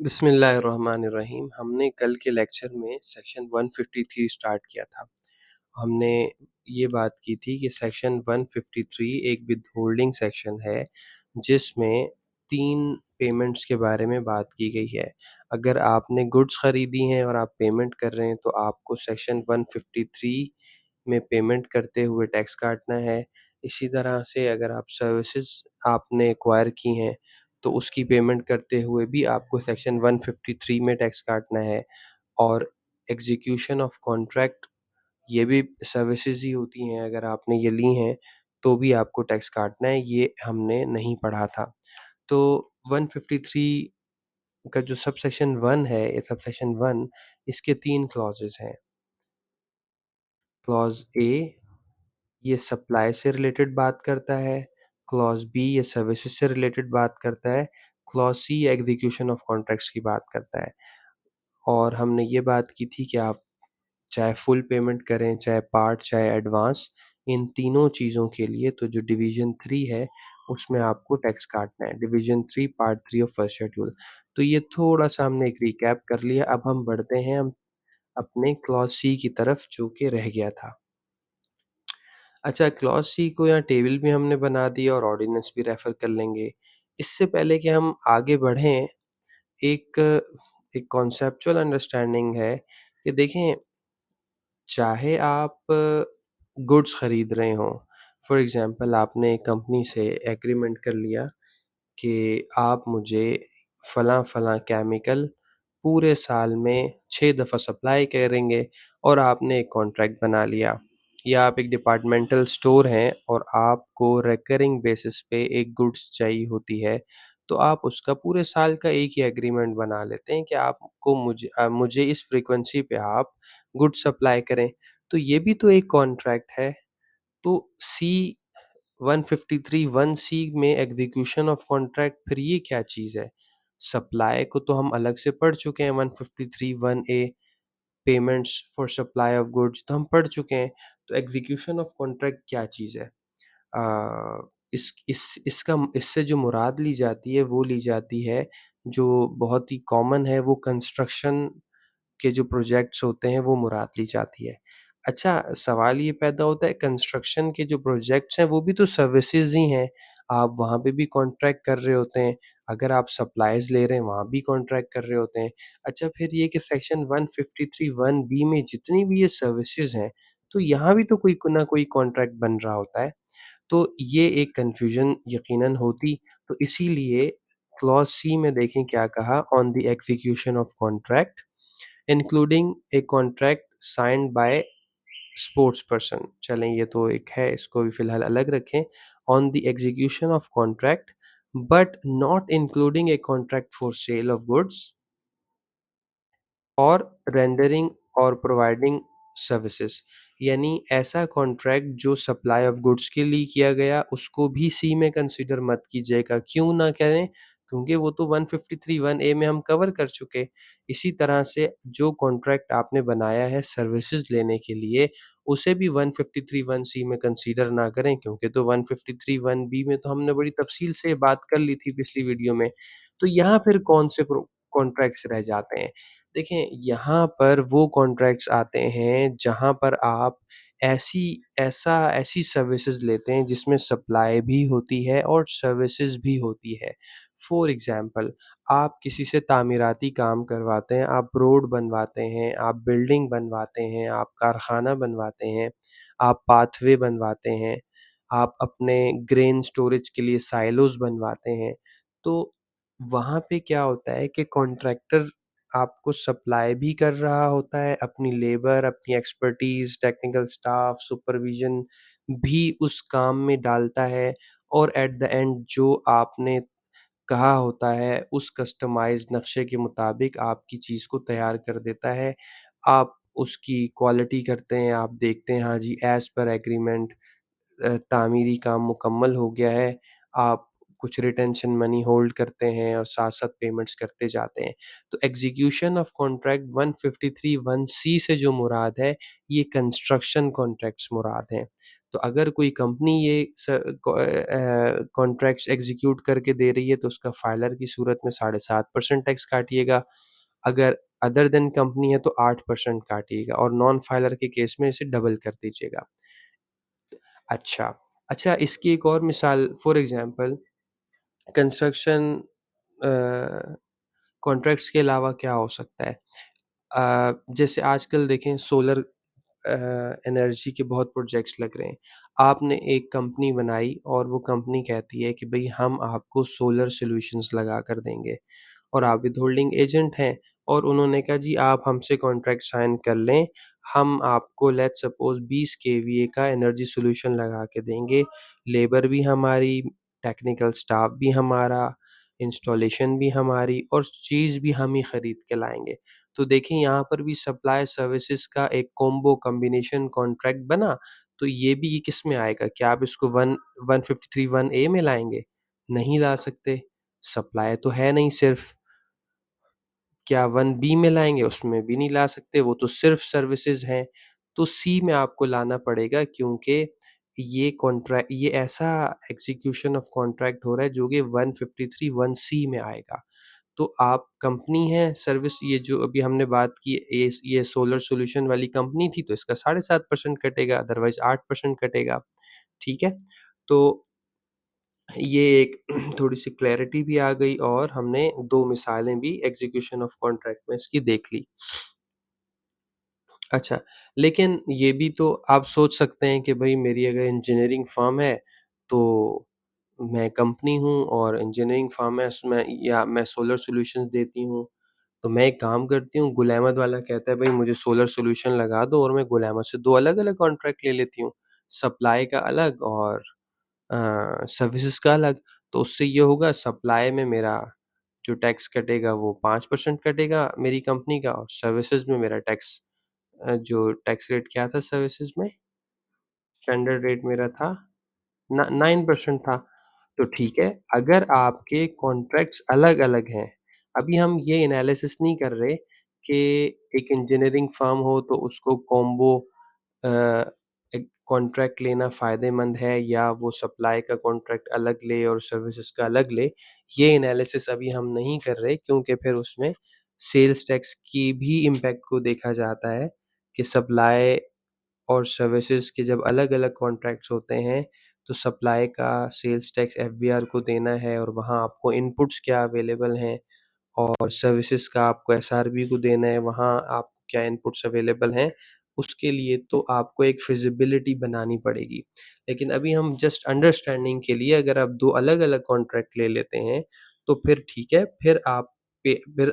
बिस्मिल्लाहिर्रहमानिर्रहीम। हमने कल के लेक्चर में सेक्शन 153 स्टार्ट किया था। हमने ये बात की थी कि सेक्शन 153 एक विथहोल्डिंग सेक्शन है, जिसमें 3 पेमेंट्स के बारे में बात की गई है। अगर आपने गुड्स खरीदी हैं और आप पेमेंट कर रहे हैं, तो आपको सेक्शन 153 में पेमेंट करते हुए टैक्स काटना है। इसी तरह से अगर आप सर्विसेज़ आपने एक्वायर की हैं, तो उसकी पेमेंट करते हुए भी आपको सेक्शन 153 में टैक्स काटना है। और एग्ज़ीक्यूशन ऑफ कॉन्ट्रैक्ट, ये भी सर्विसेज़ ही होती हैं, अगर आपने ये ली हैं, तो भी आपको टैक्स काटना है, ये हमने नहीं पढ़ा था। तो 153 का जो सबसेक्शन 1 है, ये सबसेक्शन 1, इसके 3 क्लॉज़ेज़ हैं। क्लॉज़ ए, ये सप्लाई से रिलेटेड बात करता है। क्लॉज़ बी, ये सर्विसेज़ से रिलेटेड बात करता है। क्लॉज़ सी, ये एग्ज़ीक्यूशन ऑफ कॉन्ट्रैक्ट्स की बात करता है। और हमने ये बात की थी कि आप चाहे फुल पेमेंट करें, चाहे पार्ट, चाहे एडवांस, इन तीनों चीज़ों के लिए तो जो डिवीज़न 3 है, उसमें आपको टैक्स काटना है। Division 3 part 3 of first schedule. तो ये थोड़ा-सा हमने एक रिकैप कर लिया, अब हम बढ़ते हैं हम अपने क्लॉज़ सी की तरफ, जो कि रह गया था। अच्छा, क्लॉज़ सी को यहाँ टेबल भी हमने बना दिया और ऑर्डिनेंस भी रेफ़र कर लेंगे। इससे पहले कि हम आगे बढ़ें, एक एक कॉन्सेप्चुअल अंडरस्टैंडिंग है कि देखें, चाहे आप गुड्स खरीद रहे हों, फॉर एग्ज़ाम्पल आपने एक कंपनी से एग्रीमेंट कर लिया कि आप मुझे फलाँ-फलाँ केमिकल पूरे साल में 6 दफ़ा सप्लाई करेंगे, और आपने एक कॉन्ट्रैक्ट बना लिया। या आप एक डिपार्टमेंटल स्टोर हैं और आपको रिकरिंग बेसिस पे एक गुड्स चाहिए होती है, तो आप उसका पूरे साल का एक ही एग्रीमेंट बना लेते हैं कि आपको मुझे इस फ्रीक्वेंसी पे आप गुड्स सप्लाई करें। तो ये भी तो एक कॉन्ट्रैक्ट है। तो सी 153 1C में एग्जीक्यूशन ऑफ कॉन्ट्रैक्ट, फिर ये क्या चीज़ है? सप्लाई को तो हम अलग से पढ़ चुके हैं, 153 1A payments for supply of goods तो हम पढ़ चुके हैं। तो एग्जीक्यूशन ऑफ कॉन्ट्रैक्ट क्या चीज़ है? इसका इससे जो मुराद ली जाती है, वो ली जाती है, जो बहुत ही कॉमन है, वो कंस्ट्रक्शन के जो प्रोजेक्ट्स होते हैं, वो मुराद ली जाती है। अच्छा, सवाल ये पैदा होता है, कंस्ट्रक्शन के जो प्रोजेक्ट्स हैं, वो भी तो सर्विसेज़ ही हैं। आप वहाँ पे भी कॉन्ट्रैक्ट कर रहे होते हैं। अगर आप सप्लाइज़ ले रहे हैं, वहाँ भी कॉन्ट्रैक्ट कर रहे होते हैं। अच्छा, फिर ये कि सेक्शन 153 1B में जितनी भी ये सर्विसेज़ हैं, तो यहाँ भी तो कोई ना कोई कॉन्ट्रैक्ट बन रहा होता है। तो ये एक कन्फ्यूज़न यकीनन होती, तो इसीलिए क्लॉज़ सी में देखें क्या कहा, on the execution of contract including a contract signed by sports person. चलें, ये तो एक है, इसको भी फ़िलहाल अलग रखें। On the execution of contract but not including a contract for sale of goods और रेंडरिंग और प्रोवाइडिंग सर्विसेज़। यानी ऐसा कॉन्ट्रैक्ट जो सप्लाई ऑफ गुड्स के लिए किया गया, उसको भी सी में कंसीडर मत कीजिएगा। क्यों ना करें? क्योंकि वो तो 153 1A में हम कवर कर चुके। इसी तरह से जो कॉन्ट्रैक्ट आपने बनाया है सर्विसेज़ लेने के लिए, उसे भी 153 1C में कंसीडर ना करें, क्योंकि तो 153 1B में तो हमने बड़ी तफ़सील से बात कर ली थी पिछली वीडियो में। तो यहाँ फिर कौन से कॉन्ट्रैक्ट्स रह जाते हैं? देखें, यहाँ पर वो कॉन्ट्रैक्ट्स आते हैं जहाँ पर आप ऐसी सर्विसेज़ लेते हैं जिसमें सप्लाई भी होती है और सर्विसेज़ भी होती है। फॉर एग्ज़ाम्पल, आप किसी से तामीराती काम करवाते हैं, आप रोड बनवाते हैं, आप बिल्डिंग बनवाते हैं, आप कारखाना बनवाते हैं, आप पाथवे बनवाते हैं, आप अपने ग्रेन स्टोरेज के लिए साइलोज़ बनवाते हैं। तो वहाँ पे क्या होता है कि कॉन्ट्रैक्टर आपको सप्लाई भी कर रहा होता है, अपनी लेबर, अपनी एक्सपर्टीज़, टेक्निकल स्टाफ, सुपरविज़न भी उस काम में डालता है, और एट द एंड जो आपने कहा होता है, उस कस्टमाइज़्ड नक्शे के मुताबिक आपकी चीज़ को तैयार कर देता है। आप उसकी क्वालिटी करते हैं, आप देखते हैं, हाँ जी, एज़ पर एग्रीमेंट तामीरी काम मुकम्मल हो गया है, आप कुछ रिटेंशन मनी होल्ड करते हैं और साथ-साथ पेमेंट्स करते जाते हैं। तो एग्ज़ीक्यूशन ऑफ कॉन्ट्रैक्ट 153 1C से जो मुराद है, ये कंस्ट्रक्शन कॉन्ट्रैक्ट्स मुराद हैं। तो अगर कोई कंपनी ये कॉन्ट्रैक्ट्स एग्ज़ीक्यूट करके दे रही है तो उसका फाइलर की सूरत में 7.5% टैक्स काटिएगा। अगर अदर देन कंपनी है तो 8% काटिएगा और नॉन फाइलर के केस में इसे डबल कर दीजिएगा। अच्छा, अच्छा इसकी एक और मिसाल for example construction a, contracts के अलावा क्या हो सकता है? जैसे आजकल देखें सोलर एनर्जी के बहुत प्रोजेक्ट्स लग रहे हैं। आपने एक कंपनी बनाई और वो कंपनी कहती है कि भई हम आपको सोलर सॉल्यूशंस लगा कर देंगे और आप विथहोल्डिंग एजेंट हैं और उन्होंने कहा जी आप हमसे कॉन्ट्रैक्ट साइन कर लें, हम आपको लेट्स सपोज़ 20 केवीए का एनर्जी सॉल्यूशन लगा के देंगे, लेबर भी हमारी, टेक्निकल स्टाफ भी हमारा, इंस्टॉलेशन भी हमारी और चीज़ भी हम ही खरीद के लाएँगे। तो देखें यहाँ पर भी सप्लाई सर्विसेज़ का एक कॉम्बो कॉम्बिनेशन कॉन्ट्रैक्ट बना, तो ये भी ये किस में आएगा? क्या आप इसको 153(1) ए में लाएँगे? नहीं ला सकते, सप्लाई तो है नहीं सिर्फ़। क्या 1 बी में लाएँगे? उसमें भी नहीं ला सकते, वो तो सिर्फ़ सर्विसेज़ हैं। तो सी में आपको लाना पड़ेगा क्योंकि ये ऐसा एग्ज़ीक्यूशन ऑफ कॉन्ट्रैक्ट हो रहा है जो कि 153(1) सी में आएगा। तो आप कंपनी है सर्विस ये जो अभी हमने बात की ये सोलर सॉल्यूशन वाली कंपनी थी तो इसका 7.5% कटेगा अदरवाइज़ 8% कटेगा, ठीक है? तो ये एक थोड़ी-सी क्लैरिटी भी आ गई और हमने 2 मिसालें भी एग्ज़ीक्यूशन ऑफ कॉन्ट्रैक्ट में इसकी देख ली। अच्छा, लेकिन ये भी तो आप सोच सकते हैं कि भई मेरी अगर इंजीनियरिंग फ़र्म है, तो मैं कंपनी हूँ और इंजीनियरिंग फ़र्म है उसमें या मैं सोलर सॉल्यूशंस देती हूँ। तो मैं एक काम करती हूँ, गुल अहमद वाला कहता है भई मुझे सोलर सॉल्यूशन लगा दो और मैं गुल अहमद से 2 अलग-अलग कॉन्ट्रैक्ट ले लेती हूँ। सप्लाई का अलग और सर्विसेज़ का अलग। तो उससे ये होगा सप्लाई में मेरा जो टैक्स कटेगा वो 5% कटेगा मेरी कंपनी का और सर्विसेज़ में मेरा टैक्स जो टैक्स रेट क्या था सर्विसेज़ में? स्टैंडर्ड रेट मेरा था न 9% था। तो ठीक है, अगर आपके कॉन्ट्रैक्ट्स अलग-अलग हैं, अभी हम ये एनालिसिस नहीं कर रहे कि एक इंजीनियरिंग फ़र्म हो तो उसको कॉम्बो अ, एक कॉन्ट्रैक्ट लेना फ़ायदेमंद है या वो सप्लाई का कॉन्ट्रैक्ट अलग ले और सर्विसेज़ का अलग ले, ये एनालिसिस अभी हम नहीं कर रहे क्योंकि फिर उसमें सेल्स टैक्स की भी इम्पैक्ट को देखा जाता है कि सप्लाई और सर्विसेज़ के जब अलग-अलग कॉन्ट्रैक्ट्स होते हैं, तो सप्लाई का सेल्स टैक्स एफबीआर को देना है और वहाँ आपको इनपुट्स क्या अवेलेबल हैं और सर्विसेज़ का आपको एसआरबी को देना है, वहाँ आपको क्या इनपुट्स अवेलेबल हैं, उसके लिए तो आपको एक फ़िज़िबिलिटी बनानी पड़ेगी। लेकिन अभी हम जस्ट अंडरस्टैंडिंग के लिए अगर आप 2 अलग-अलग कॉन्ट्रैक्ट ले लेते हैं, तो फिर ठीक है, फिर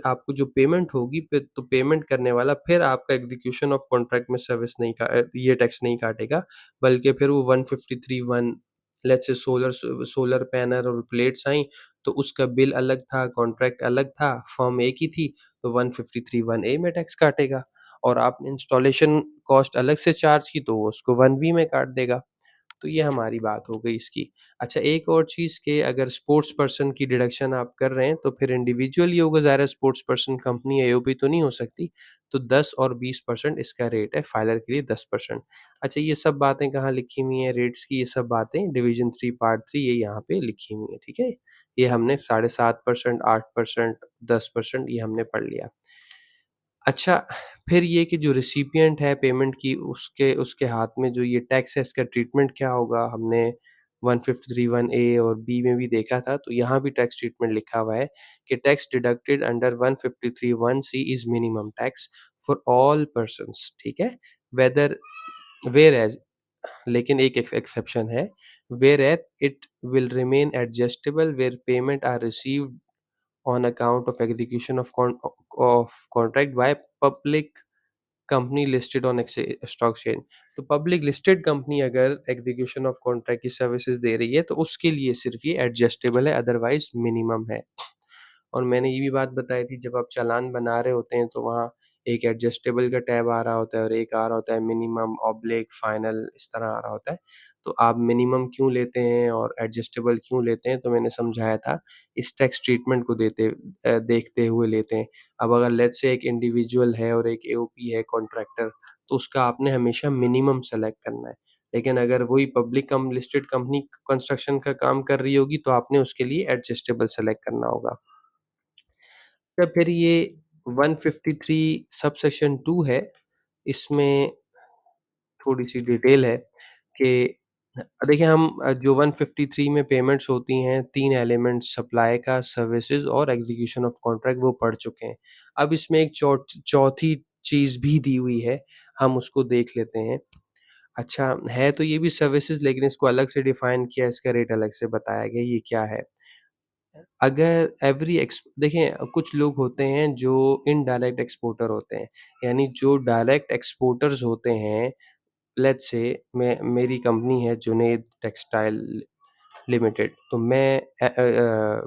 आपको जो पेमेंट होगी फिर तो पेमेंट करने वाला फिर आपका एग्ज़ीक्यूशन ऑफ कॉन्ट्रैक्ट में सर्विस नहीं ये टैक्स नहीं काटेगा, बल्कि फिर वो 153(1) लेट्स से सोलर पैनल और प्लेट्स आईं तो उसका बिल अलग था, कॉन्ट्रैक्ट अलग था, फर्म एक ही थी, तो 153(1) ए में टैक्स काटेगा और आपने इंस्टॉलेशन कॉस्ट अलग से चार्ज की तो वो उसको 1 बी में काट देगा। तो ये हमारी बात हो गई इसकी। अच्छा एक और चीज़ कि अगर स्पोर्ट्स पर्सन की डिडक्शन आप कर रहे हैं, तो फिर इंडिविजुअल ही होगा ज़ाहिर है स्पोर्ट्स पर्सन कंपनी एओपी तो नहीं हो सकती। तो 10 और 20% इसका रेट है, फाइलर के लिए 10%। अच्छा ये सब बातें कहाँ लिखी हुई हैं रेट्स की ये सब बातें डिवीज़न 3 पार्ट 3 ये यहाँ पे लिखी हुई हैं, ठीक है? ये हमने 7.5% 8% 10% ये हमने पढ़ लिया। अच्छा, फिर ये कि जो रिसिपिएंट है पेमेंट की उसके उसके हाथ में जो ये टैक्स है इसका ट्रीटमेंट क्या होगा? हमने 1531 ए और बी में भी देखा था, तो यहाँ भी टैक्स ट्रीटमेंट लिखा हुआ है कि tax deducted under 1531 C is minimum tax for all persons ठीक है? वेदर व्हेयरएज़ लेकिन एक एक्सेप्शन है, whereas it will remain adjustable where payment are received on account of execution of contract by public company listed on stock exchange तो public listed company अगर execution of contract की services दे रही है तो उसके लिए सिर्फ ये एडजस्टेबल है अदरवाइज मिनिमम है और मैंने ये भी बात बताई थी जब आप चालान बना रहे होते हैं तो वहाँ एक एडजस्टेबल का टैब आ रहा होता है और एक आ रहा होता है मिनिमम ऑब्लिक फाइनल इस तरह आ रहा होता है तो आप मिनिमम क्यों लेते हैं और एडजस्टेबल क्यों लेते हैं तो मैंने समझाया था इस टैक्स ट्रीटमेंट को देखते हुए लेते हैं अब अगर लेट्स से एक इंडिविजुअल है और एक एओपी है कॉन्ट्रैक्टर, तो उसका आपने हमेशा मिनिमम सेलेक्ट करना है। लेकिन अगर वही पब्लिक कम लिस्टेड कंपनी कंस्ट्रक्शन का काम कर रही होगी, तो आपने उसके लिए एडजस्टेबल सेलेक्ट करना होगा। तो फिर ये 153 सबसेक्शन 2 है, इसमें थोड़ी-सी डिटेल है कि देखिए हम जो 153 में पेमेंट्स होती हैं, 3 एलिमेंट्स सप्लाई का, सर्विसेज़ और एग्ज़ीक्यूशन ऑफ कॉन्ट्रैक्ट वो पढ़ चुके हैं। अब इसमें एक चौथी चीज़ भी दी हुई है, हम उसको देख लेते हैं। अच्छा, है तो ये भी सर्विसेज़ लेकिन इसको अलग से डिफ़ाइन किया, इसका रेट अलग से बताया गया, ये क्या है? अगर एवरी एक्स देखें कुछ लोग होते हैं जो इनडायरेक्ट एक्सपोर्टर होते हैं, यानी जो डायरेक्ट एक्सपोर्टर्स होते हैं, लेट्स से मैं मेरी कंपनी है जुनैद टेक्सटाइल लिमिटेड, तो मैं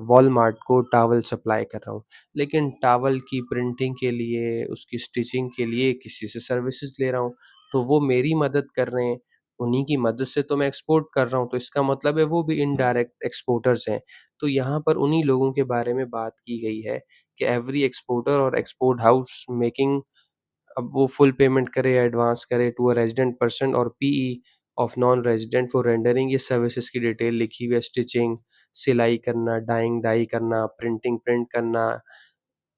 वॉलमार्ट को टॉवल सप्लाई कर रहा हूँ। लेकिन टॉवल की प्रिंटिंग के लिए, उसकी स्टिचिंग के लिए किसी से सर्विसेज़ ले रहा हूँ, तो वो मेरी मदद कर रहे हैं। उन्हीं की मदद से तो मैं एक्सपोर्ट कर रहा हूँ, तो इसका मतलब है वो भी इनडायरेक्ट एक्सपोर्टर्स हैं। तो यहाँ पर उन्हीं लोगों के बारे में बात की गई है कि एवरी एक्सपोर्टर और एक्सपोर्ट हाउस मेकिंग, अब वो फुल पेमेंट करे या एडवांस करे टू अ रेज़िडेंट पर्सन और PE of non resident for rendering, ये सर्विसेज़ की डिटेल लिखी हुई है। स्टिचिंग, सिलाई करना, डाइंग डाई करना, प्रिंटिंग प्रिंट करना,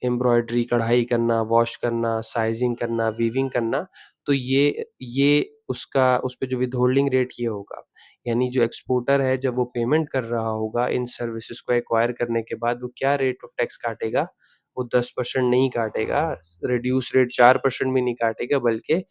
एम्ब्रॉयडरी कढ़ाई करना, वॉश करना, साइज़िंग करना, वीविंग करना, तो ये उसका उस पे जो विथहोल्डिंग रेट ये होगा। यानी जो एक्सपोर्टर है जब वो पेमेंट कर रहा होगा इन सर्विसेज़ को एक्वायर करने के बाद, वो क्या रेट ऑफ टैक्स काटेगा? वो 10% नहीं काटेगा, रिड्यूस रेट 4% भी नहीं काटेगा, बल्कि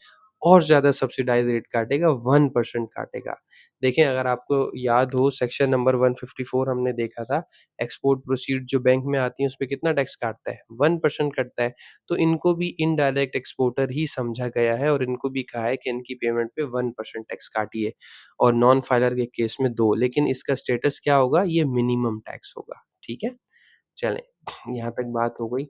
और ज़्यादा सब्सिडाइज़ रेट काटेगा, 1% काटेगा। देखें अगर आपको याद हो सेक्शन नंबर 154 हमने देखा था, एक्सपोर्ट प्रोसीड जो बैंक में आती हैं, उसपे कितना टैक्स काटता है? 1% कटता है। तो इनको भी इनडायरेक्ट एक्सपोर्टर ही समझा गया है और इनको भी कहा है कि इनकी पेमेंट पे 1% टैक्स काटिए और नॉन फाइलर के केस में 2, लेकिन इसका स्टेटस क्या होगा? ये मिनिमम टैक्स होगा, ठीक है? चलें, यहाँ तक बात हो गई।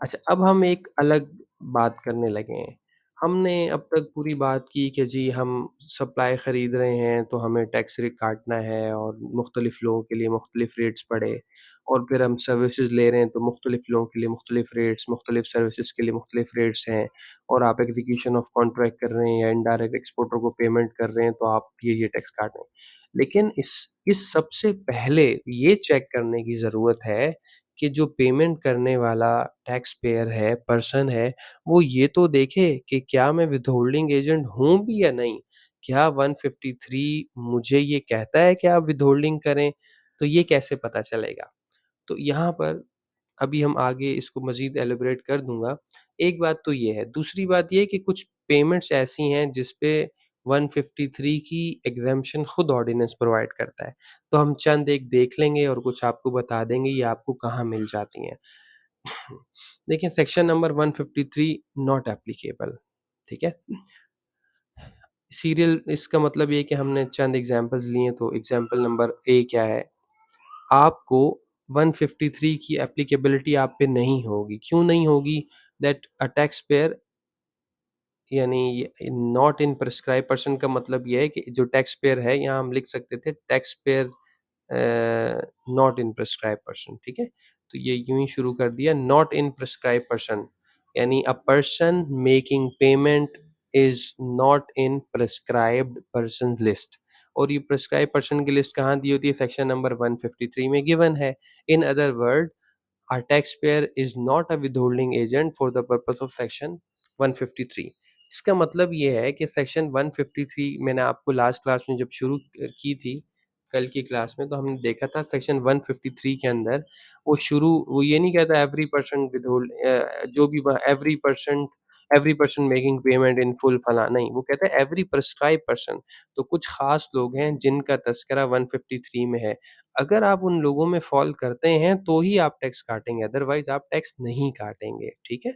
अच्छा, अब हम एक अलग बात करने लगे हैं। हमने अब तक पूरी बात की कि जी हम सप्लाई खरीद रहे हैं तो हमें टैक्स रेट काटना है और मुख्तलिफ लोगों के लिए मुख्तलिफ रेट्स पड़े, और फिर हम सर्विसेज़ ले रहे हैं तो मुख्तलिफ लोगों के लिए मुख्तलिफ रेट्स, मुख्तलिफ सर्विसेज़ के लिए मुख्तलिफ रेट्स हैं, और आप एग्ज़ीक्यूशन ऑफ कॉन्ट्रैक्ट कर रहे हैं या इनडायरेक्ट एक्सपोर्टर को पेमेंट कर रहे हैं तो आप ये टैक्स काट रहे हैं। लेकिन इस सबसे पहले ये चेक करने की ज़रूरत है कि जो पेमेंट करने वाला टैक्स पेयर है, पर्सन है, वो ये तो देखे कि क्या मैं विथहोल्डिंग एजेंट हूँ भी या नहीं? क्या 153 मुझे ये कहता है कि आप विथहोल्डिंग करें? तो ये कैसे पता चलेगा? तो यहाँ पर अभी हम आगे इसको मज़ीद एलैबोरेट कर दूँगा। एक बात तो ये है, दूसरी बात ये है कि कुछ पेमेंट्स ऐसी हैं जिस पे 153 की एग्ज़ेम्पशन खुद ऑर्डिनेंस प्रोवाइड करता है। तो हम चंद एक देख लेंगे और कुछ आपको बता देंगे ये आपको कहाँ मिल जाती हैं। देखिए सेक्शन नंबर 153 नॉट एप्लीकेबल, ठीक है? सीरियल इसका मतलब ये है कि हमने चंद एग्ज़ाम्पल्स लिए तो एग्ज़ाम्पल नंबर ए क्या है? आपको 153 की एप्लीकेबिलिटी आप पे नहीं होगी। क्यों नहीं होगी? दैट अ टैक्स पेयर, यानी ये नॉट इन प्रिस्क्राइब पर्सन का मतलब ये है कि जो टैक्स पेयर है, यहाँ हम लिख सकते थे tax payer not in prescribe person, ठीक है? तो ये यूँ ही शुरू कर दिया, नॉट इन प्रिस्क्राइब पर्सन, यानी a person making payment is not in prescribed persons list, और ये प्रिस्क्राइब पर्सन की लिस्ट कहाँ दी होती है? सेक्शन नंबर 153 में गिवन है। In other word, a taxpayer is not a withholding agent for the purpose of section 153। इसका मतलब ये है कि सेक्शन 153 मैंने आपको लास्ट क्लास में जब शुरू की थी, कल की क्लास में, तो हमने देखा था सेक्शन 153 के अंदर वो ये नहीं कहता एवरी पर्सन विथहोल्ड जो भी every person making payment in full फला नहीं, वो कहता है एवरी प्रिस्क्राइब पर्सन। तो कुछ खास लोग हैं जिनका तज़किरा 153 में है। अगर आप उन लोगों में फ़ॉल करते हैं तो ही आप टैक्स काटेंगे, अदरवाइज़ आप टैक्स नहीं काटेंगे, ठीक है?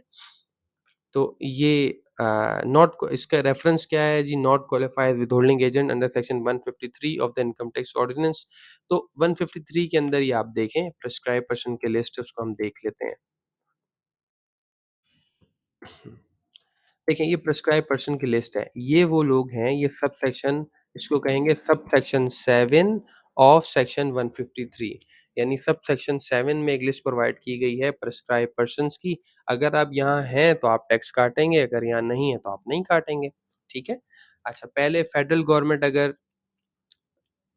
तो ये नॉट को इसका रेफ़रेंस क्या है जी? Not qualified withholding agent under section 153 of the income tax ordinance. तो 153 के अंदर ही आप देखें प्रिस्क्राइब पर्सन की लिस्ट है, उसको हम देख लेते हैं। देखिए ये प्रिस्क्राइब पर्सन की लिस्ट है। ये वो लोग हैं, ये सबसेक्शन इसको कहेंगे सबसेक्शन 7 ऑफ सेक्शन 153, यानी सबसेक्शन 7 में एक लिस्ट प्रोवाइड की गई है प्रिस्क्राइब पर्सन्स की। अगर आप यहाँ हैं तो आप टैक्स काटेंगे, अगर यहाँ नहीं है तो आप नहीं काटेंगे। ठीक है? अच्छा पहले फेडरल गवर्नमेंट अगर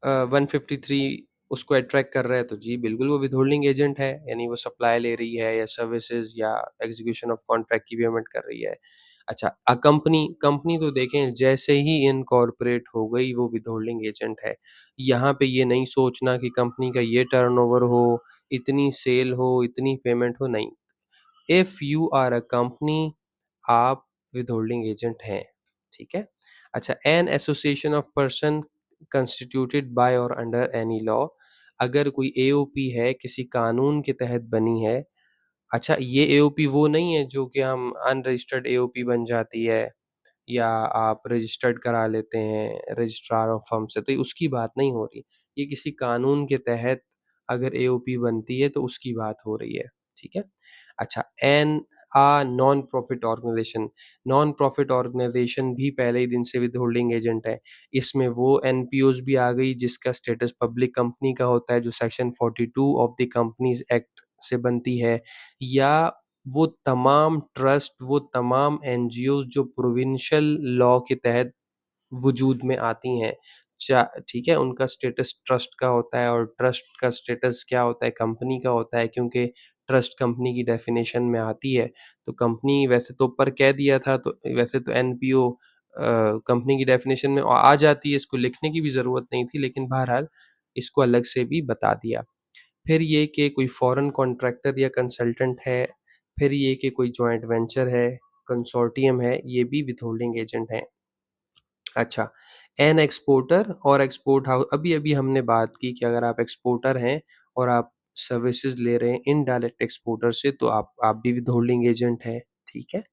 153 उसको अट्रैक्ट कर रहा है तो जी बिल्कुल वो विथहोल्डिंग एजेंट है, यानी वो सप्लाई ले रही है या सर्विसेज़ या एग्ज़ीक्यूशन ऑफ कॉन्ट्रैक्ट की पेमेंट कर रही है। अच्छा कंपनी कंपनी तो देखें जैसे ही इनकॉर्पोरेट हो गई वो विथहोल्डिंग एजेंट है। यहाँ पे ये नहीं सोचना कि कंपनी का ये टर्नओवर हो, इतनी सेल हो, इतनी पेमेंट हो, नहीं। If you are a company आप विथहोल्डिंग एजेंट हैं, ठीक है? अच्छा an association of person constituted by और अंडर एनी लॉ अगर कोई एओपी है, किसी कानून के तहत बनी है। अच्छा ये एओपी वो नहीं है जो कि हम अनरजिस्टर्ड एओपी बन जाती है या आप रजिस्टर्ड करा लेते हैं रजिस्ट्रार ऑफ फर्म से, तो उसकी बात नहीं हो रही। ये किसी कानून के तहत अगर एओपी बनती है तो उसकी बात हो रही है, ठीक है? अच्छा non profit organisation, non profit organisation भी पहले ही दिन से विथहोल्डिंग एजेंट है। इसमें वो एनपीओज़ भी आ गई जिसका स्टेटस पब्लिक कंपनी का होता है जो section 42 of the companies act से बनती है या वो तमाम ट्रस्ट, वो तमाम एनजीओज़ जो प्रोविंशियल लॉ के तहत वजूद में आती हैं। चा ठीक है? उनका स्टेटस ट्रस्ट का होता है और ट्रस्ट का स्टेटस क्या होता है? कंपनी का होता है क्योंकि ट्रस्ट कंपनी की डेफ़िनेशन में आती है। तो कंपनी वैसे तो ऊपर कह दिया था तो वैसे तो एनपीओ कंपनी की डेफ़िनेशन में आ जाती है, इसको लिखने की भी ज़रूरत नहीं थी लेकिन बहरहाल इसको अलग से भी बता दिया। फिर ये कि कोई फॉरेन कॉन्ट्रैक्टर या कंसल्टेंट है, फिर ये कि कोई जॉइंट वेंचर है, कंसोर्टियम है, ये भी विथहोल्डिंग एजेंट हैं। अच्छा, एन एक्सपोर्टर और एक्सपोर्ट हाउ अभी-अभी हमने बात की कि अगर आप एक्सपोर्टर हैं और आप सर्विसेज़ ले रहे हैं इनडायरेक्ट एक्सपोर्टर से तो आप भी विथहोल्डिंग एजेंट हैं, ठीक है?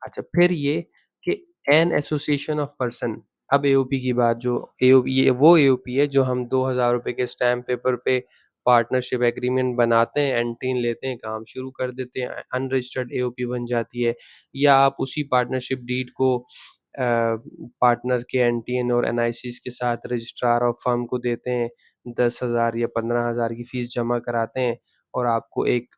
अच्छा फिर ये कि एन एसोसिएशन ऑफ पर्सन अब एओपी की बात जो एओपी ये वो एओपी है जो हम ₹2000 के स्टैम्प पेपर पे पार्टनरशिप एग्रीमेंट बनाते हैं, एंटीन लेते हैं, काम शुरू कर देते हैं, अनरजिस्टर्ड एओपी बन जाती है या आप उसी पार्टनरशिप डीड को पार्टनर के एनटीएन और एनआईसीज़ के साथ रजिस्ट्रार ऑफ फर्म को देते हैं, 10,000 या 15,000 की फीस जमा कराते हैं और आपको एक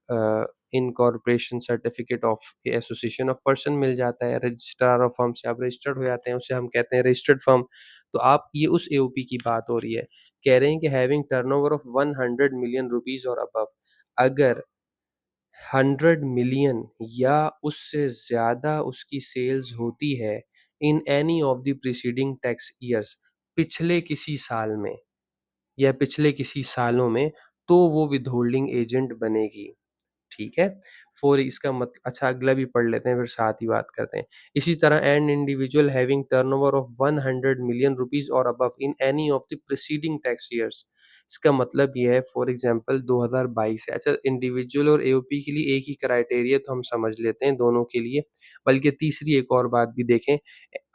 incorporation certificate of association of person मिल जाता है। रजिस्ट्रार ऑफ फर्म से आप रजिस्टर्ड हो जाते हैं, उसे हम कहते हैं रजिस्टर्ड फर्म। तो आप ये उस एओपी की बात हो रही है। कह रहे हैं कि having turnover of 100 million rupees और अबव अगर 100 मिलियन या उससे ज़्यादा उसकी सेल्स होती है इन any of the preceding tax years पिछले किसी साल में या पिछले किसी सालों में, तो वो विथहोल्डिंग एजेंट बनेगी। ठीक है? फ़ॉर इसका अच्छा अगला भी पढ़ लेते हैं फिर साथ ही बात करते हैं। इसी तरह an individual having turnover of 100 million rupees और above in any of the preceding tax years इसका मतलब ये है फॉर एग्ज़ाम्पल 2022 है। अच्छा इंडिविजुअल और एओपी के लिए एक ही क्राइटेरिया तो हम समझ लेते हैं दोनों के लिए, बल्कि तीसरी एक और बात भी देखें।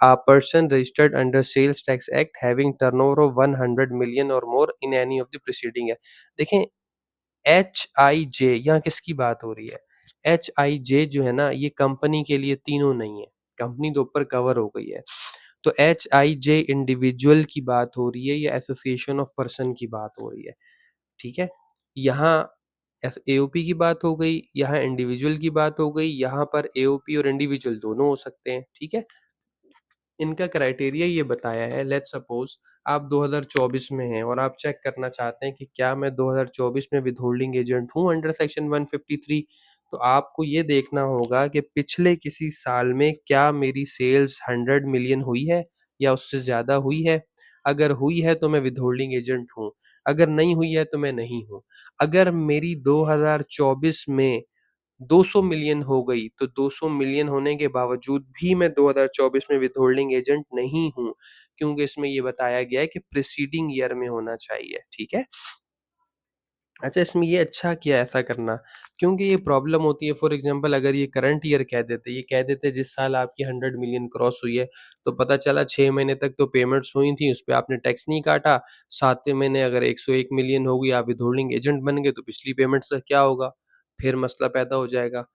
A person registered under sales tax act having turnover of 100 million और more in any of the preceding year. देखें एचआईजे यहाँ किसकी बात हो रही है? एचआईजे जो है ना ये कंपनी के लिए तीनों नहीं है, कंपनी तो ऊपर कवर हो गई है। तो एचआईजे इंडिविजुअल की बात हो रही है या एसोसिएशन ऑफ पर्सन की बात हो रही है, ठीक है? यहाँ एओपी की बात हो गई, यहाँ इंडिविजुअल की बात हो गई, यहाँ पर एओपी और इंडिविजुअल दोनों हो सकते हैं, ठीक है? इनका क्राइटेरिया ये बताया है लेट्स सपोज़ आप 2024 में हैं और आप चेक करना चाहते हैं कि क्या मैं 2024 में विथहोल्डिंग एजेंट हूँ अंडर सेक्शन 153 तो आपको ये देखना होगा कि पिछले किसी साल में क्या मेरी सेल्स 100 मिलियन हुई है या उससे ज़्यादा हुई है? अगर हुई है तो मैं विथहोल्डिंग एजेंट हूँ, अगर नहीं हुई है तो मैं नहीं हूँ। अगर मेरी 2024 में 200 मिलियन हो गई, तो 200 मिलियन होने के बावजूद भी मैं 2024 में विथहोल्डिंग एजेंट नहीं हूँ, क्योंकि इसमें ये बताया गया है कि प्रीसीडिंग ईयर में होना चाहिए, ठीक है? अच्छा इसमें ये अच्छा किया ऐसा करना, क्योंकि ये प्रॉब्लम होती है फॉर एग्ज़ाम्पल अगर ये करंट ईयर कह देते, ये कह देते जिस साल आपकी 100 मिलियन क्रॉस हुई है, तो पता चला 6 महीने तक तो पेमेंट्स हुई थी, उसपे आपने टैक्स नहीं काटा, 7वें महीने अगर 101 मिलियन हो गई, आप विथहोल्डिंग एजेंट बन गए, तो पिछली पेमेंट्स का क्या होगा? फिर मसला पैदा हो जाएगा।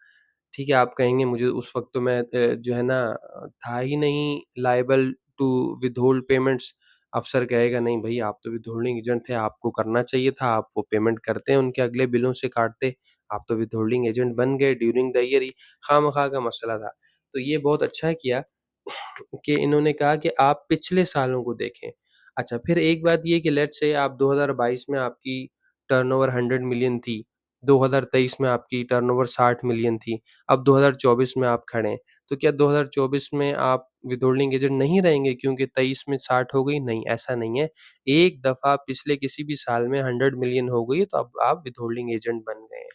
ठीक है, आप कहेंगे मुझे उस वक़्त तो मैं जो है ना था ही नहीं लायबल टू विथहोल्ड पेमेंट्स। अफ़सर कहेगा नहीं भई आप तो विथहोल्डिंग एजेंट थे, आपको करना चाहिए था, आप वो पेमेंट करते हैं उनके अगले बिलों से काटते, आप तो विथहोल्डिंग एजेंट बन गए ड्यूरिंग द ईयर ही, खामख़ा का मसला था। तो ये बहुत अच्छा किया कि इन्होंने कहा कि आप पिछले सालों को देखें। अच्छा, फिर एक बात ये कि लेट्स से आप 2022 में आपकी टर्नओवर 100 मिलियन थी, 2023 में आपकी टर्नओवर 60 मिलियन थी, अब 2024 में आप खड़े हैं। तो क्या 2024 में आप विथहोल्डिंग एजेंट नहीं रहेंगे क्योंकि 23 में 60 हो गई? नहीं, ऐसा नहीं है। एक दफ़ा पिछले किसी भी साल में 100 मिलियन हो गई तो अब आप विथहोल्डिंग एजेंट बन गए हैं।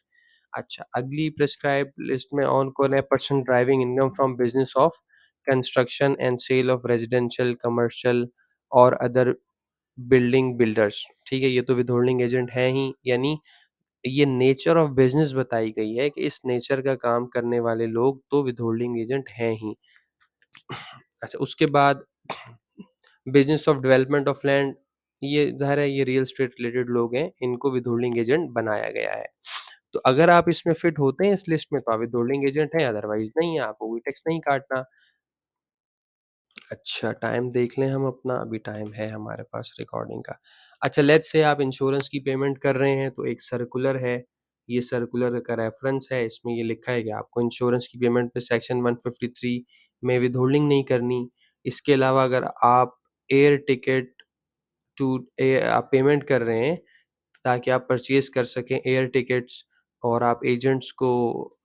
अच्छा, अगली प्रिस्क्राइब्ड लिस्ट में ऑन कौन है? Person driving income from business of construction and sale of residential, commercial और अदर बिल्डिंग बिल्डर्स। ठीक है, ये तो विथहोल्डिंग एजेंट हैं ही, यानी ये नेचर ऑफ बिज़नेस बताई गई है कि इस नेचर का काम करने वाले लोग तो विथहोल्डिंग एजेंट हैं ही। अच्छा, उसके बाद business of development of land, ये ज़ाहिर है ये रियल एस्टेट रिलेटेड लोग हैं, इनको विथहोल्डिंग एजेंट बनाया गया है। तो अगर आप इसमें फिट होते हैं इस लिस्ट में तो आप विथहोल्डिंग एजेंट हैं, अदरवाइज़ नहीं है, आपको कोई टैक्स नहीं काटना। अच्छा, टाइम देख लें हम अपना, अभी टाइम है हमारे पास रिकॉर्डिंग का। अच्छा, लेट्स से आप इंश्योरेंस की पेमेंट कर रहे हैं तो एक सर्कुलर है, ये सर्कुलर का रेफ़रेंस है, इसमें ये लिखा है कि आपको इंश्योरेंस की पेमेंट पे सेक्शन 153 में विथहोल्डिंग नहीं करनी। इसके अलावा अगर आप एयर टिकट आप पेमेंट कर रहे हैं ताकि आप परचेज़ कर सकें एयर टिकट्स और आप एजेंट्स को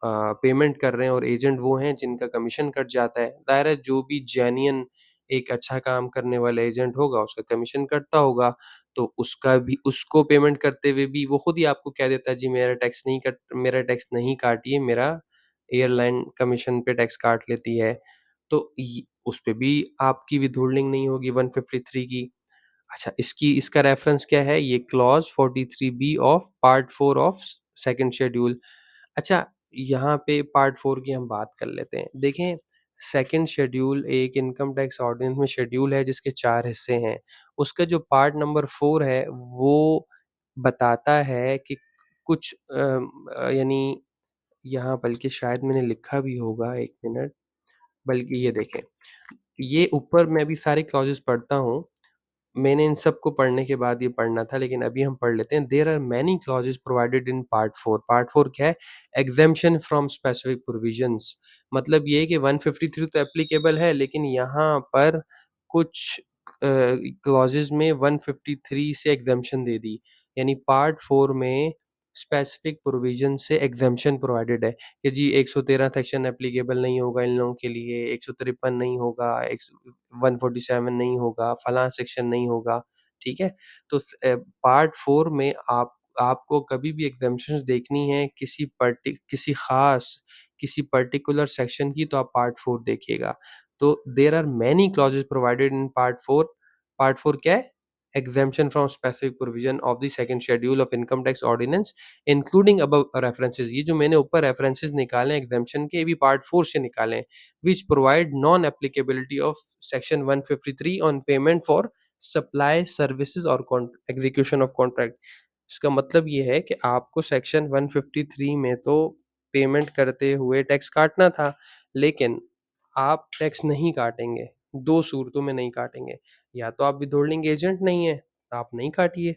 पेमेंट कर रहे हैं और एजेंट वो हैं जिनका कमीशन कट जाता है। ज़ाहिर है जो भी जेन्युइन एक अच्छा काम करने वाला एजेंट होगा उसका कमीशन कटता होगा, तो उसका भी उसको पेमेंट करते हुए भी वो खुद ही आपको कह देता है जी मेरा टैक्स नहीं काटिए, मेरा एयरलाइन कमीशन पे टैक्स काट लेती है। तो इ उसपे भी आपकी विथहोल्डिंग नहीं होगी 153 की। अच्छा, इसका रेफ़रेंस क्या है? ये clause 43 B of part 4 of second schedule. अच्छा, यहाँ पे पार्ट 4 की हम बात कर लेते हैं। देखें, सेकंड शेड्यूल एक इनकम टैक्स ऑर्डिनेंस में शेड्यूल है जिसके 4 हिस्से हैं। उसका जो पार्ट नंबर 4 है वो बताता है कि कुछ यानी यहाँ बल्कि शायद मैंने लिखा भी होगा, 1 मिनट, बल्कि ये देखें, ये ऊपर मैं अभी सारे क्लॉज़ेस पढ़ता हूँ। मैंने इन सबको पढ़ने के बाद ये पढ़ना था, लेकिन अभी हम पढ़ लेते हैं। There are many clauses provided in part 4। Part 4 क्या है? Exemption from specific provisions. मतलब ये है कि 153 तो एप्लीकेबल है, लेकिन यहाँ पर कुछ क्लॉज़ेस में 153 से एग्ज़ेम्पशन दे दी। यानी पार्ट 4 में स्पेसिफिक प्रोविज़न से एग्ज़ेम्पशन प्रोवाइडेड है कि जी 113 सेक्शन एप्लीकेबल नहीं होगा इन लोगों के लिए, 153 नहीं होगा, 147 नहीं होगा, फलाँ सेक्शन नहीं होगा, ठीक है? तो पार्ट 4 में आपको कभी भी एग्ज़ेम्पशंस देखनी है किसी पर्टिकुलर सेक्शन की तो आप पार्ट 4 देखिएगा। तो there are many clauses provided in part 4। Part 4 क्या है? Exemption from specific provision of the second schedule of income tax ordinance including above references. ये जो मैंने ऊपर रेफरेंसेस निकाले हैं एग्ज़ेम्पशन के, ये भी पार्ट 4 से निकाले हैं। which provide non-applicability of Section 153 on payment for supply services or execution of contract। इसका मतलब ये है कि आपको सेक्शन 153 में तो पेमेंट करते हुए टैक्स काटना था, लेकिन आप टैक्स नहीं काटेंगे। 2 सूरतों में नहीं काटेंगे। या तो आप विथहोल्डिंग एजेंट नहीं हैं, आप नहीं काटिए।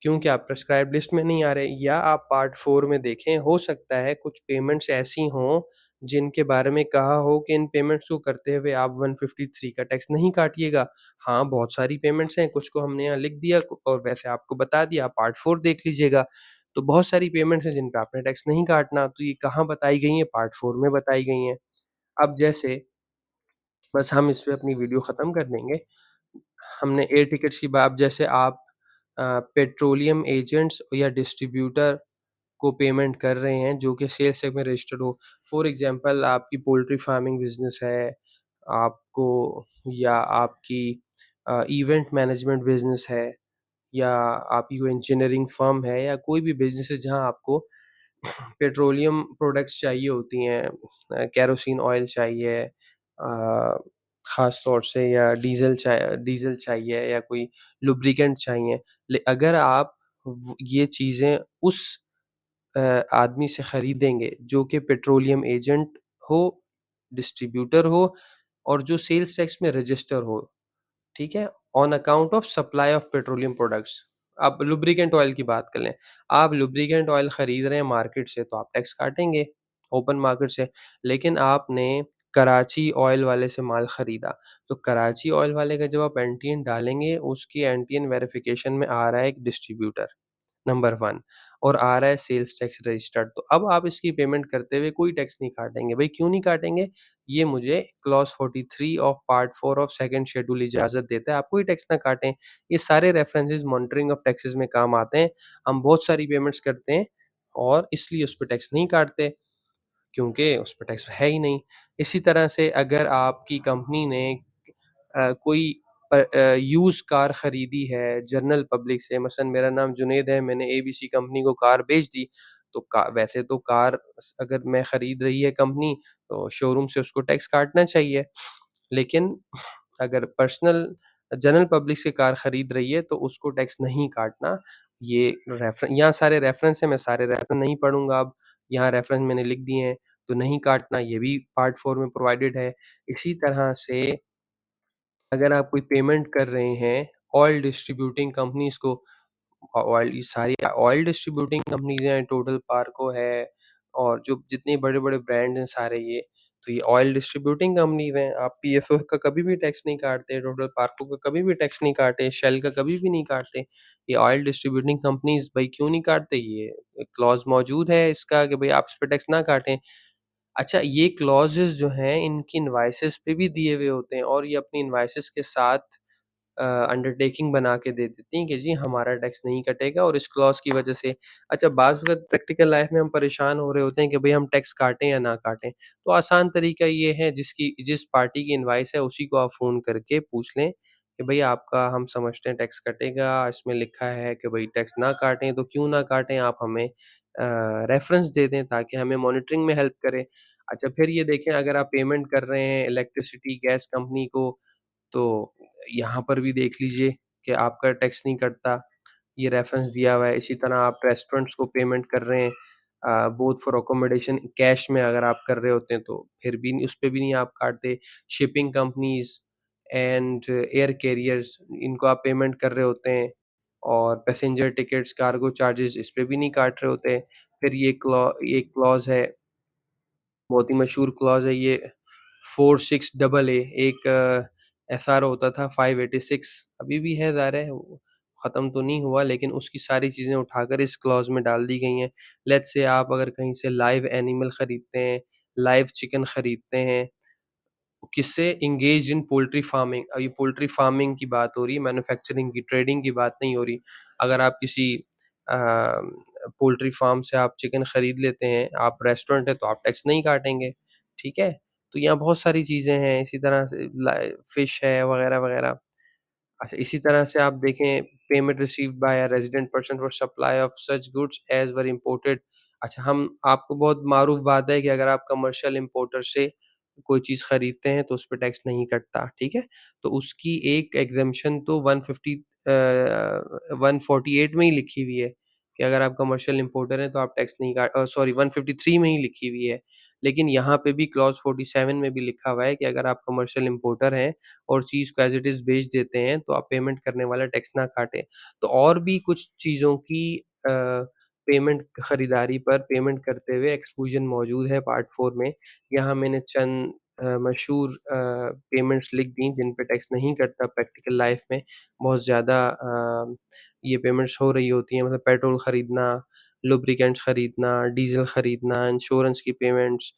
क्योंकि आप प्रिस्क्राइब्ड लिस्ट में नहीं आ रहे, या आप पार्ट 4 में देखें, हो सकता है कुछ पेमेंट्स ऐसी हों जिनके बारे में कहा हो कि इन पेमेंट्स को करते हुए आप 153 का टैक्स नहीं काटिएगा। हाँ, बहुत सारी पेमेंट्स हैं, कुछ को हमने यहाँ लिख दिया और वैसे आपको बता दिया, पार्ट 4 देख लीजिएगा। तो बहुत सारी पेमेंट्स हैं जिन पे आपने टैक्स नहीं काटना, तो ये कहाँ बताई गई हैं? पार्ट 4 में बताई गई हैं। अब जैसे बस हम इस पे अपनी वीडियो ख़त्म कर देंगे। हमने एयर टिकट्स की बात, जैसे आप पेट्रोलियम एजेंट्स या डिस्ट्रीब्यूटर को पेमेंट कर रहे हैं जो कि सेल्स टैक्स में रजिस्टर्ड हो। फॉर एग्ज़ाम्पल आपकी पोल्ट्री फार्मिंग बिज़नेस है, आपको या आपकी इवेंट मैनेजमेंट बिज़नेस है, या आपकी कोई इंजीनियरिंग फ़र्म है, या कोई भी बिज़नेस है जहाँ आपको पेट्रोलियम प्रोडक्ट्स चाहिए होती हैं, केरोसिन ऑयल चाहिए, ख़ास तौर से, या डीज़ल चाहिए, या कोई लुब्रिकेंट चाहिए। अगर आप ये चीज़ें उस अ, आदमी से खरीदेंगे जो कि पेट्रोलियम एजेंट हो, डिस्ट्रीब्यूटर हो और जो सेल्स टैक्स में रजिस्टर हो, ठीक है? On account of supply of petroleum products. आप लुब्रिकेंट ऑयल की बात कर लें, आप लुब्रिकेंट ऑयल खरीद रहे हैं मार्केट से तो आप टैक्स काटेंगे, ओपन मार्केट से। लेकिन आपने कराची ऑयल वाले से माल खरीदा, तो कराची ऑयल वाले का जब आप एनटीएन डालेंगे, उसकी एनटीएन वेरिफिकेशन में आ रहा है एक डिस्ट्रीब्यूटर, नंबर 1 और आ रहा है सेल्स टैक्स रजिस्टर्ड। तो अब आप इसकी पेमेंट करते हुए कोई टैक्स नहीं काटेंगे। भई क्यों नहीं काटेंगे? ये मुझे clause 43 of part 4 of second schedule इजाज़त देता है, आप कोई टैक्स ना काटें। ये सारे रेफरेंसेस मॉनिटरिंग ऑफ टैक्सेस में काम आते हैं। हम बहुत सारी पेमेंट्स करते हैं और इसलिए उस पे टैक्स नहीं काटते, क्योंकि उस पे टैक्स है ही नहीं। इसी तरह से अगर आपकी कंपनी ने कोई यूज़ कार खरीदी है जनरल पब्लिक से, मसलन मेरा नाम जुनैद है, मैंने एबीसी कंपनी को कार बेच दी, तो का वैसे तो कार अगर मैं खरीद रही है कंपनी, तो शोरूम से उसको टैक्स काटना चाहिए। लेकिन अगर पर्सनल जनरल पब्लिक से कार खरीद रही है, तो उसको टैक्स नहीं काटना। ये यहाँ सारे रेफ़रेंस हैं, मैं सारे रेफ़रेंस नहीं पढ़ूँगा अब। यहाँ रेफ़रेंस मैंने लिख दिए हैं, तो नहीं काटना, ये भी पार्ट 4 में प्रोवाइडेड है। इसी तरह से अगर आप कोई पेमेंट कर रहे हैं ऑयल डिस्ट्रीब्यूटिंग कंपनीज़ को, ऑयल ये सारी ऑयल डिस्ट्रीब्यूटिंग कंपनीज़ हैं, टोटल पार्को है और जो जितने बड़े-बड़े ब्रांड हैं सारे ये, तो ये ऑयल डिस्ट्रीब्यूटिंग कंपनीज़ हैं। आप पीएसओ का कभी भी टैक्स नहीं काटते, टोटल पार्को का कभी भी टैक्स नहीं काटे, शेल का कभी भी नहीं काटते। ये ऑयल डिस्ट्रीब्यूटिंग कंपनीज़ भई क्यों नहीं काटते? ये क्लॉज़ मौजूद है इसका कि भई आप इस पे टैक्स ना काटें। अच्छा, ये क्लॉज़ेज़ जो हैं इनकी इनवॉइसेज़ पे भी दिए हुए होते हैं और ये अपनी इनवॉइसेज़ के साथ अंडरटेकिंग बना के दे देती हैं कि जी हमारा टैक्स नहीं कटेगा और इस क्लॉज़ की वजह से अच्छा बाज़ वक़्त प्रैक्टिकल लाइफ़ में हम परेशान हो रहे होते हैं कि भई हम टैक्स काटें या ना काटें। तो आसान तरीका ये है जिस पार्टी की इनवॉइस है उसी को आप फ़ोन करके पूछ लें कि भई आपका हम समझते हैं टैक्स कटेगा, इसमें लिखा है कि भई टैक्स ना काटें, तो क्यों ना काटें आप हमें रेफ़रेंस दे दें ताकि हमें मॉनिटरिंग में हेल्प करे। अच्छा फिर ये देखें अगर आप पेमेंट कर रहे हैं इलेक्ट्रिसिटी गैस कंपनी को, तो यहाँ पर भी देख लीजिए कि आपका टैक्स नहीं कटता, ये रेफ़रेंस दिया हुआ है। इसी तरह आप रेस्टोरेंट्स को पेमेंट कर रहे हैं बोथ फॉर अकोमोडेशन कैश में अगर आप कर रहे होते हैं तो फिर भी उस पे भी नहीं आप काटते। Shipping companies and air carriers इनको आप पेमेंट कर रहे होते हैं और पैसेंजर टिकट्स, कार्गो चार्जेज़ इस पे भी नहीं काट रहे होते। फिर ये क्लॉज़ है, बहुत ही मशहूर क्लॉज़ है ये 46AA एक एसआर होता था 586 अभी भी है ज़ाहिर है वो ख़त्म तो नहीं हुआ लेकिन उसकी सारी चीज़ें उठाकर इस क्लॉज़ में डाल दी गई हैं। लेट्स से आप अगर कहीं से लाइव एनिमल खरीदते हैं, लाइव चिकन खरीदते हैं किससे एंगेज्ड इन पोल्ट्री फार्मिंग ये पोल्ट्री फार्मिंग की बात हो रही है, मैन्युफैक्चरिंग की, ट्रेडिंग की बात नहीं हो रही। अगर आप किसी अ, पोल्ट्री फार्म से आप चिकन खरीद लेते हैं, आप रेस्टोरेंट है तो आप टैक्स नहीं काटेंगे, ठीक है? तो यहाँ बहुत सारी चीज़ें हैं, इसी तरह से फिश है वगैरह-वगैरह। अच्छा, इसी तरह से आप देखें payment received by a resident person for supply of such goods as were imported. अच्छा हम आपको बहुत मारूफ़ बात है कि अगर आप कमर्शियल इम्पोर्टर से कोई चीज़ खरीदते हैं तो उस पे टैक्स नहीं कटता, ठीक है? तो उसकी एक एग्ज़ेम्पशन तो 148 में ही लिखी हुई है कि अगर आप कमर्शियल इम्पोर्टर हैं तो आप टैक्स नहीं सॉरी 153 में ही लिखी हुई है। लेकिन यहाँ पे भी क्लॉज़ 47 में भी लिखा हुआ है कि अगर आप कमर्शियल इम्पोर्टर हैं और चीज़ को एज़ इट इज़ बेच देते हैं, तो आप पेमेंट करने वाला टैक्स ना काटें। तो और भी कुछ चीज़ों की पेमेंट खरीदारी पर पेमेंट करते हुए एक्सक्लूज़न मौजूद है पार्ट 4 में। यहाँ मैंने चंद मशहूर पेमेंट्स लिख दी जिन पे टैक्स नहीं कटता प्रैक्टिकल लाइफ़ में। बहुत ज़्यादा ये पेमेंट्स हो रही होती हैं मतलब पेट्रोल खरीदना, लुब्रिकेंट्स खरीदना, डीज़ल खरीदना, इंश्योरेंस की पेमेंट्स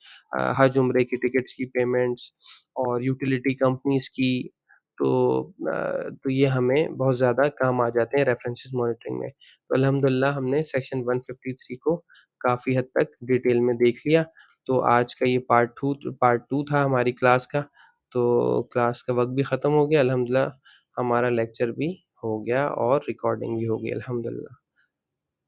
हज-उम्रे की टिकट्स की पेमेंट्स और यूटिलिटी कंपनीज़ की तो तो ये हमें बहुत ज़्यादा काम आ जाते हैं रेफरेंसेस मॉनिटरिंग में। तो अल्हम्दुलिल्लाह हमने सेक्शन 153 को काफ़ी हद तक डिटेल में देख लिया। तो आज का ये पार्ट 2 था हमारी क्लास का। तो क्लास का वक़्त भी ख़त्म हो गया अल्हम्दुलिल्लाह हमारा लेक्चर भी हो गया और रिकॉर्डिंग भी हो गई अल्हम्दुलिल्लाह।